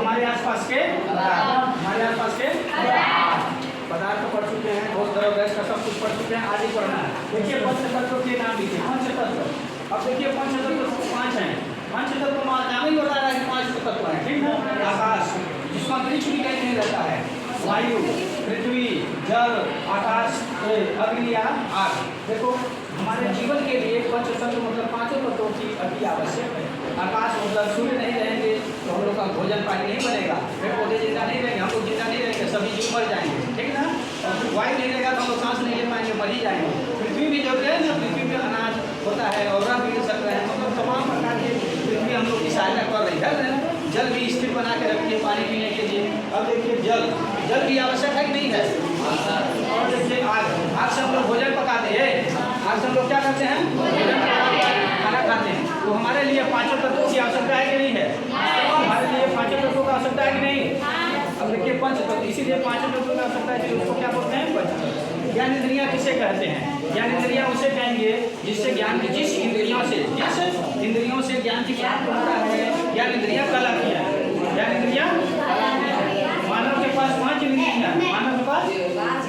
हमारे आसपास के पदार्थ पढ़ चुके हैं, ठोस द्रव गैस का सब कुछ पढ़ चुके हैं, आगे पढ़ना है। देखिए पंचतत्व के नाम लिखिए। पंचतत्व, अब देखिए पंचतत्व 5 हैं। पंचतत्व में नाम ही बता रहा है कि 5 तत्व हैं, ठीक है। आकाश, जिसका अंतरिक्ष भी कहीं नहीं रहता है, वायु, पृथ्वी, जल, आकाश, अग्नि या आग। देखो हमारे जीवन के लिए पंचतत्व मतलब 5 तत्वों की अति आवश्यक है। आकाश मतलब सूर्य नहीं रहेंगे तो हम लोग का भोजन पानी नहीं बनेगा, पेड़ पौधे जिंदा नहीं रहेंगे, हम लोग जिंदा नहीं रहेंगे, सभी जीव मर जाएंगे, ठीक ना। और वायु नहीं रहेगा तो हम लोग सांस नहीं ले पाएंगे, मर ही जाएंगे। पृथ्वी भी जो है ना, पृथ्वी में अनाज होता है और रह भी सकता है, मतलब तमाम प्रकार के पृथ्वी हम लोग की सहायता कर रही है। जल भी स्थिर बना के रखिए पानी पीने के लिए। अब देखिए जल भी आवश्यक है कि नहीं है। और देखिए आग से हम लोग भोजन पकाते हैं, आग से हम लोग क्या करते हैं, खाना खाते हैं। तो हमारे लिए 5 तत्वों की आवश्यकता है कि नहीं है, हमारे लिए 5 तत्वों की आवश्यकता है कि नहीं। अब देखिए पंचतत्व, इसीलिए 5 तत्वों की आवश्यकता है, उसको क्या बोलते हैं, पंचतत्व। ज्ञान इंद्रियां किसे कहते हैं, ज्ञान इंद्रियां उसे कहेंगे जिससे ज्ञान की जिस इंद्रियों से ज्ञान की प्राप्ति होता है, ज्ञान इंद्रियां कहलाती है। ज्ञान इंद्रियां, मानव के पास 5 इंद्रियां, मानव के पास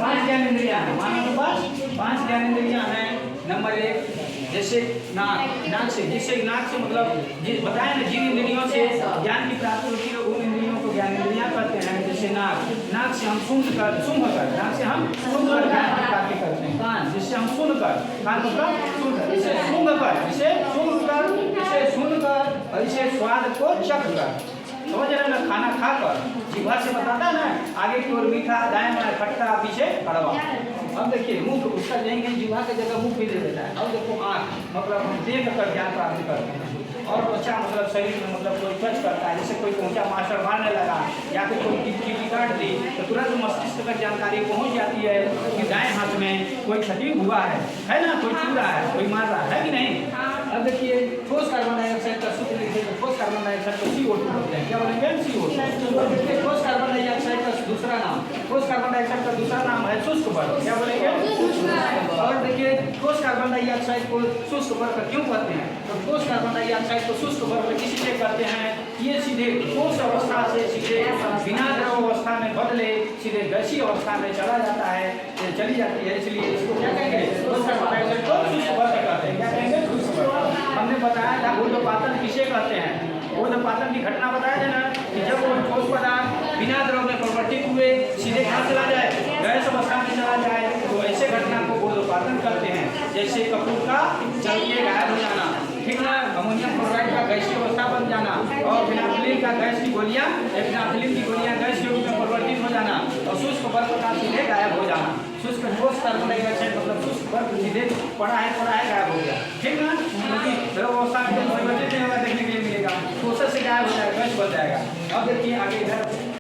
5 ज्ञान इंद्रियां हैं, मानव के पास 5 ज्ञान इंद्रियां हैं। नंबर 1 जैसे नाक से मतलब बताया ना, जिन इंद्रियों से ज्ञान की प्राप्ति होती है उन इंद्रियों को ज्ञान इंद्रियां कहते हैं। जैसे नाक से हम सूंघ कर ज्ञान की प्राप्ति करते हैं। कान, जिससे हम सुनकर, कान मतलब इसे सुनकर और इसे स्वाद को चख कर, समझ रहे ना, खाना खाकर जीवा से बताता है ना, आगे की ओर मीठा, दाएं बाएं खट्टा, पीछे कड़वा। अब देखिए मुख, उसका कहीं जीवा की जगह मुख भी दे देता है। अब देखो आँख, मतलब हम देख कर ज्ञान प्राप्त करते हैं। और त्वचा मतलब शरीर में, मतलब कोई टच करता है, जैसे कोई पहुंचा मास्टर मारने लगा या फिर कोई टिप्पी काट दी तो तुरंत मस्तिष्क तक जानकारी पहुंच जाती है कि दाएं हाथ में कोई क्षति हुआ है ना, कोई छू रहा है, कोई मार रहा है कि नहीं। अब देखिए ठोस कार्बन डाइऑक्साइड का सूत्र लिखिए, तो ठोस कार्बन डाइऑक्साइड को CO2 बोलते हैं। क्या बोलेंगे, CO2। देखिए ठोस कार्बन डाइऑक्साइड का दूसरा नाम, ठोस कार्बन डाइऑक्साइड का दूसरा नाम है शुष्क बर्फ। क्या बोलेंगे, और देखिए ठोस कार्बन डाइऑक्साइड को शुष्क बर्फ क्यों कहते हैं, तो ठोस कार्बन डाइऑक्साइड को शुष्क बर्फ इसलिए कहते हैं, ये सीधे ठोस अवस्था से सीधे बिना द्रव अवस्था में बदले सीधे गैसीय अवस्था में चला जाता है, चली जाती है, इसलिए इसको क्या कहेंगे, ठोस कार्बन डाइऑक्साइड को शुष्क बर्फ कहते हैं। क्या कहेंगे, शुष्क बर्फ। हमने बताया था ऊर्ध्वपातन किसे कहते हैं, ऊर्ध्वपातन की घटना बताया था ना, कि जब वो ठोस पदार्थ बिना द्रव में परिवर्तित हुए सीधे कहाँ चला जाए, गैस अवस्था में चला जाए, तो ऐसे घटना को ऊर्ध्वपातन करते हैं। जैसे कपूर का जल के गायब हो जाना, ठीक ना, अमोनियम क्लोराइड का गैसीय अवस्था बन जाना, और फिनाइलिन का गैस की गोलियां गैस के रूप में परिवर्तित हो जाना, और शुष्क बर्फ का सीधे गायब हो जाना। शुष्क ठोस कार्बन डाइऑक्साइड मतलब शुष्क बर्फ सीधे पड़ा है गायब हो गया, ठीक ना, क्योंकि द्रव अवस्था में परिवर्तित नहीं होगा, देखने के लिए मिलेगा, प्रोसेस से गायब हो जाएगा, गैस बन जाएगा। अब देखिए आगे इधर